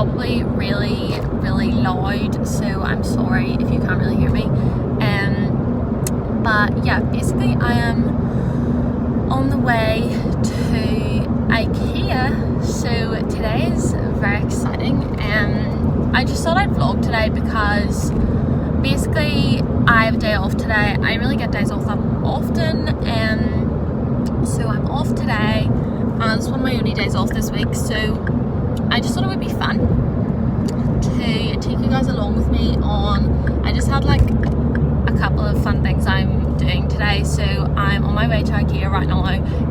probably really, really loud, so I'm sorry if you can't really hear me. But yeah, basically I am on the way to IKEA, so today is very exciting. I just thought I'd vlog today because basically I have a day off today. I really get days off that often, so I'm off today and it's one of my only days off this week, so I just thought it would be fun to take you guys along with me on, I just had like a couple of fun things I'm doing today. So I'm on my way to IKEA right now.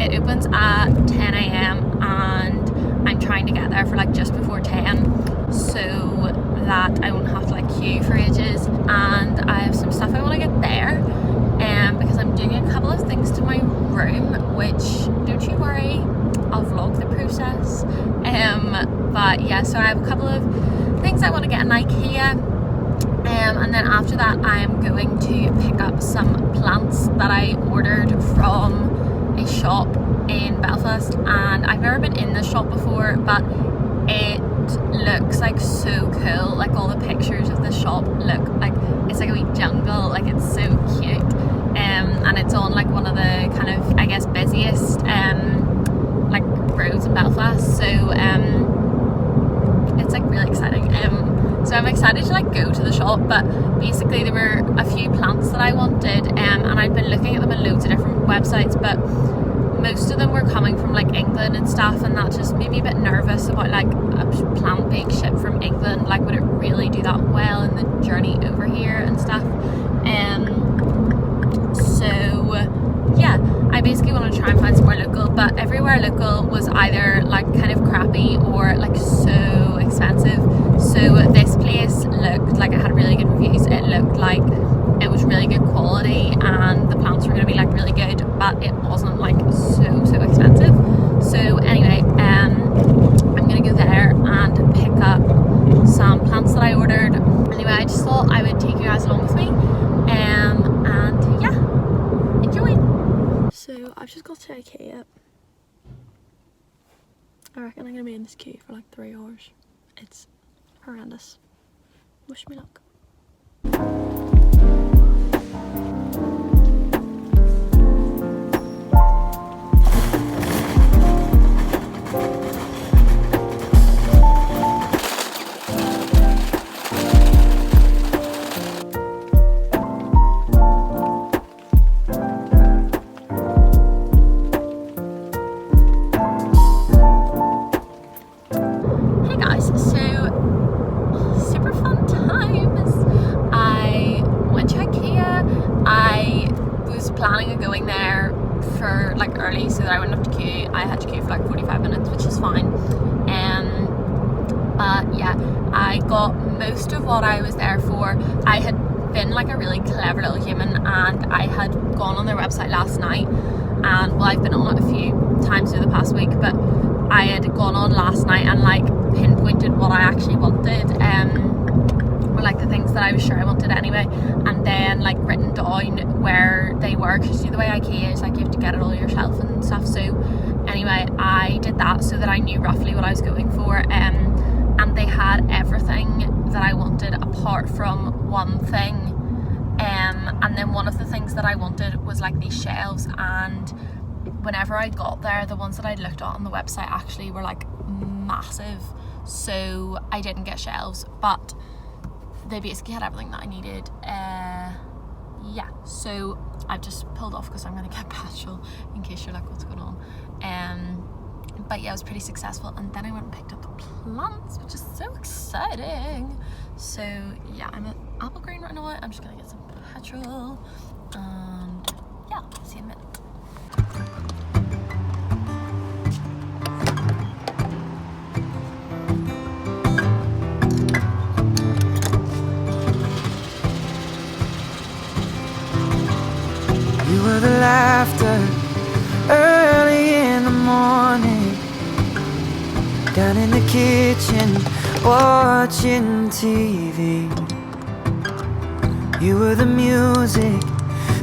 It opens at 10 a.m. and I'm trying to get there for like just before 10 so that I won't have to like queue for ages, and I have some stuff I want to get there because I'm doing a couple of things to my room, which don't you worry, I'll vlog the process. But yeah, so I have a couple of things I want to get in IKEA. And then after that I'm going to pick up some plants that I ordered from a shop in Belfast, and I've never been in this shop before, but it looks like so cool. Like all the pictures of the shop look like it's like a wee jungle, like it's so cute, and it's on like one of the kind of, I guess, busiest like roads in Belfast, so it's like really exciting. So I'm excited to like go to the shop, but basically there were a few plants that I wanted, and I've been looking at them on loads of different websites, but most of them were coming from like England and stuff, and that just made me a bit nervous about like a plant being shipped from England. Like, would it really do that well in the journey over here and stuff? So yeah, I basically want to try and find somewhere local, but everywhere local was either like kind of crappy or like so expensive. So this place looked like it had really good reviews. It looked like it was really good quality and the plants were going to be like really good, but it wasn't like so expensive. So anyway, I'm going to go there and pick up some plants that I ordered. Anyway, I just thought I would take you guys along with me, and yeah, enjoy. So I've just got to IKEA. I reckon I'm going to be in this queue for like 3 hours. It's horrendous. Wish me luck. Hey guys, so super fun times. I went to IKEA. I was planning on going there for like early so that I wouldn't have to queue. I had to queue for like 45 minutes, which is fine. But yeah, I got most of what I was there for. I had been like a really clever little human, and I had gone on their website last night, and well, I've been on it a few times over the past week, but I had gone on last night and like pinpointed what I actually wanted, or like the things that I was sure I wanted anyway, and then like written down where they were, because the way IKEA is like you have to get it all yourself and stuff. So anyway, I did that so that I knew roughly what I was going for, and they had everything that I wanted apart from one thing, and then one of the things that I wanted was like these shelves, and whenever I got there, the ones that I'd looked at on the website actually were like massive, so I didn't get shelves, but they basically had everything that I needed. Yeah, so I've just pulled off because I'm going to get petrol in case you're like, what's going on. But yeah, it was pretty successful, and then I went and picked up the plants, which is so exciting. So yeah, I'm at Apple Green right now. I'm just going to get some petrol, and yeah, see you in a minute. You were the laughter early in the morning, down in the kitchen watching TV. You were the music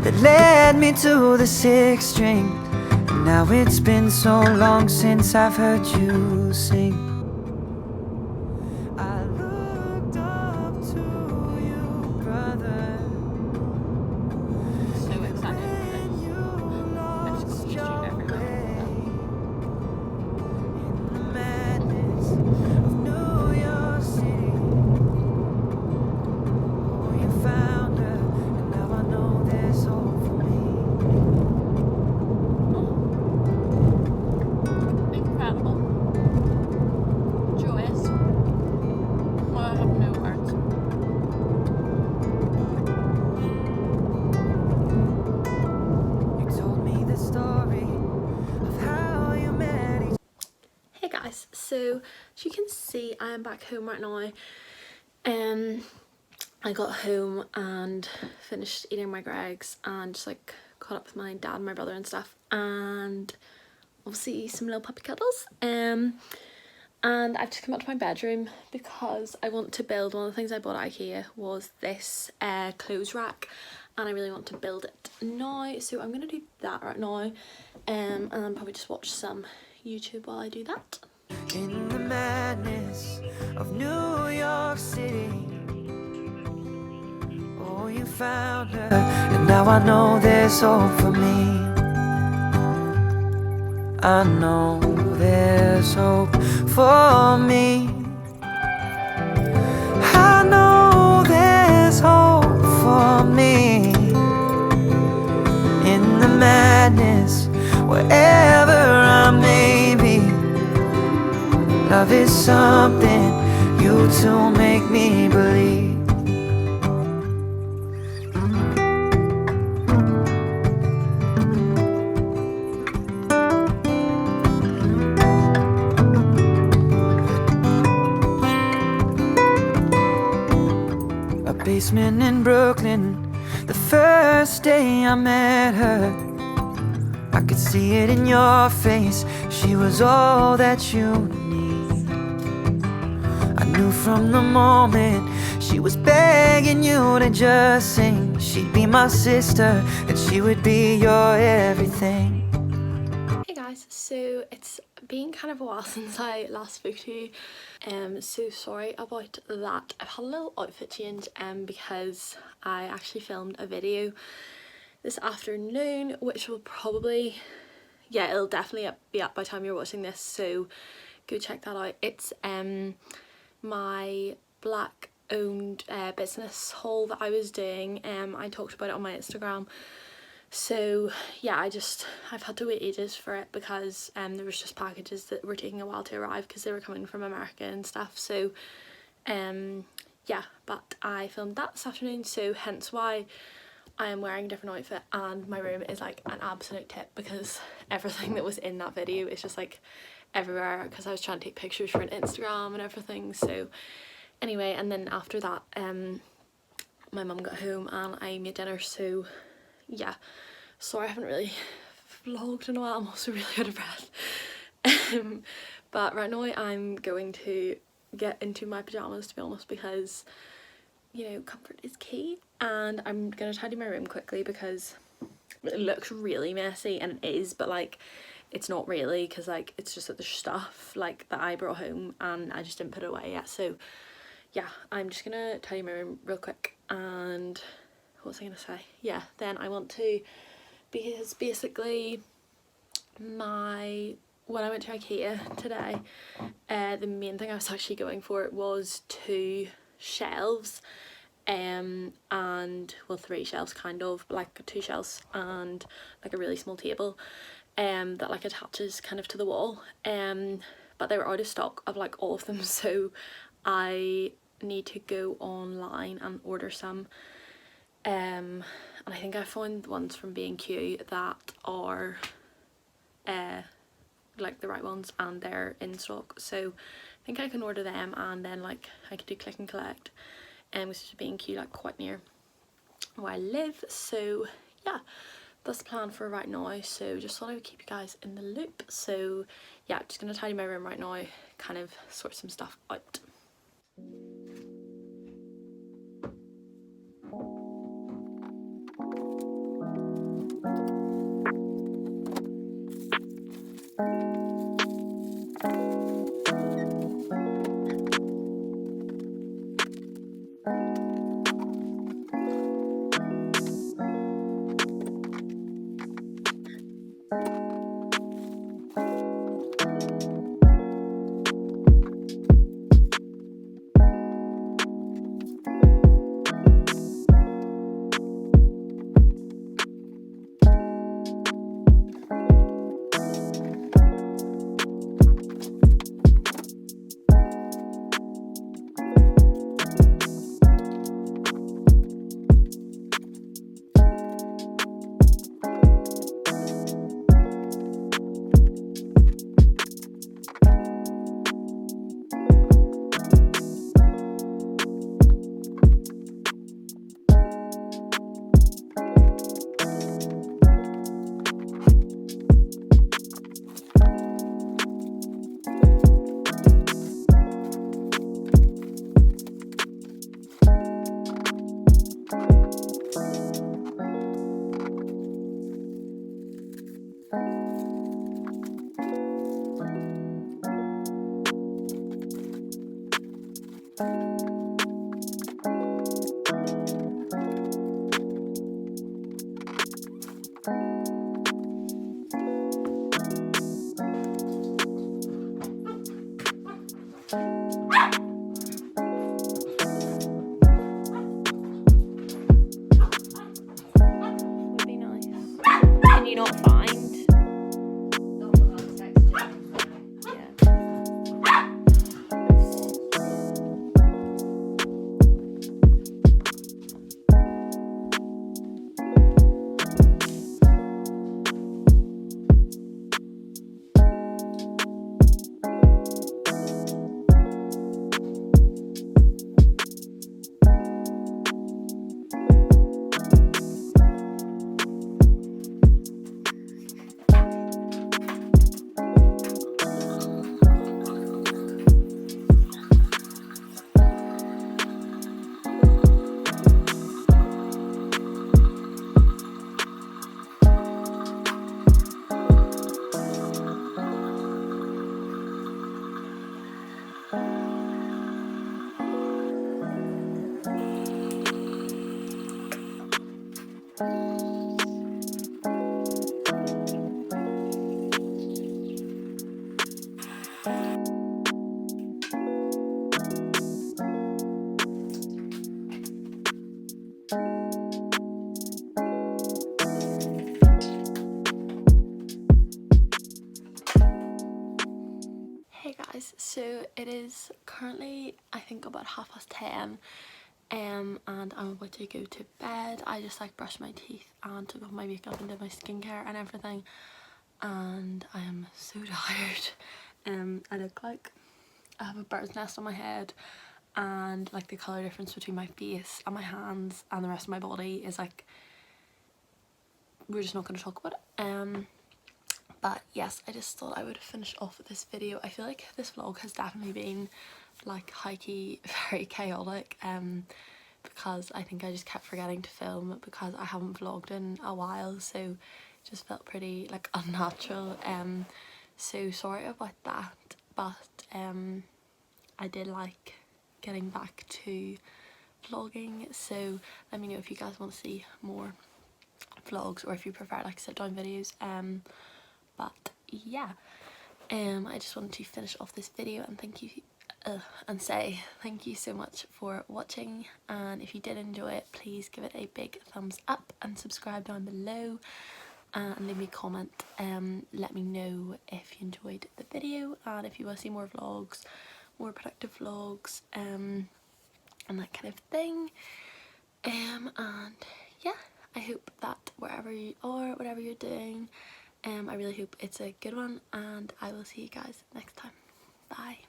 that led me to the sixth string, and now it's been so long since I've heard you sing. guys, so as you can see, I am back home right now. I got home and finished eating my Greggs and just like caught up with my dad and my brother and stuff, and obviously some little puppy cuddles. And I've just come up to my bedroom because I want to build, one of the things I bought at IKEA was this clothes rack, and I really want to build it now, so I'm gonna do that right now, and then probably just watch some YouTube while I do that. In the madness of New York City, oh, you found her, and now I know there's hope for me. I know there's hope for me. I know there's hope for me. In the madness, wherever I may be, love is something you two make me believe. A basement in Brooklyn, the first day I met her, I could see it in your face, she was all that you need. I knew from the moment she was begging you to just sing, she'd be my sister and she would be your everything. Hey guys, so it's been kind of a while since I last spoke to you, so sorry about that. I've had a little outfit change because I actually filmed a video this afternoon, which will probably, yeah, it'll definitely be up by the time you're watching this, so go check that out. It's my black owned business haul that I was doing. I talked about it on my Instagram. So yeah, I've had to wait ages for it because there was just packages that were taking a while to arrive because they were coming from America and stuff. So yeah, but I filmed that this afternoon, so hence why I am wearing a different outfit, and my room is like an absolute tip because everything that was in that video is just like everywhere because I was trying to take pictures for an Instagram and everything. So anyway, and then after that my mum got home and I made dinner, so yeah, sorry I haven't really vlogged in a while. I'm also really out of breath. But right now I'm going to get into my pyjamas, to be honest, because, you know, comfort is key, and I'm gonna tidy my room quickly because it looks really messy, and it is, but like it's not really, because like it's just that there's stuff like that I brought home and I just didn't put it away yet. So yeah, I'm just gonna tidy my room real quick, and what was I gonna say? Yeah, then I want to, because basically when I went to IKEA today, the main thing I was actually going for was 2 shelves, and well, 3 shelves kind of, like 2 shelves and like a really small table that like attaches kind of to the wall, but they were out of stock of like all of them, so I need to go online and order some. And I think I found ones from B&Q that are like the right ones and they're in stock, so I think I can order them, and then like I could do click and collect, which is B&Q like quite near where I live. So yeah, that's the plan for right now, so just thought I would keep you guys in the loop. So yeah, just gonna tidy my room right now, kind of sort some stuff out. Hey guys, so it is currently I think about 10:30 and I'm about to go to bed. I just like brushed my teeth and took off my makeup and did my skincare and everything, and I am so tired. I look like I have a bird's nest on my head, and like the colour difference between my face and my hands and the rest of my body is like, we're just not going to talk about it. But yes, I just thought I would finish off with this video. I feel like this vlog has definitely been like high-key very chaotic, because I think I just kept forgetting to film because I haven't vlogged in a while, so it just felt pretty like unnatural. So sorry about that, but I did like getting back to vlogging, so let me know if you guys want to see more vlogs or if you prefer like sit down videos. But yeah, I just wanted to finish off this video and thank you and say thank you so much for watching, and if you did enjoy it, please give it a big thumbs up and subscribe down below, and leave me a comment. Let me know if you enjoyed the video and if you want to see more vlogs, more productive vlogs, and that kind of thing. And yeah, I hope that wherever you are, whatever you're doing, I really hope it's a good one, and I will see you guys next time. Bye.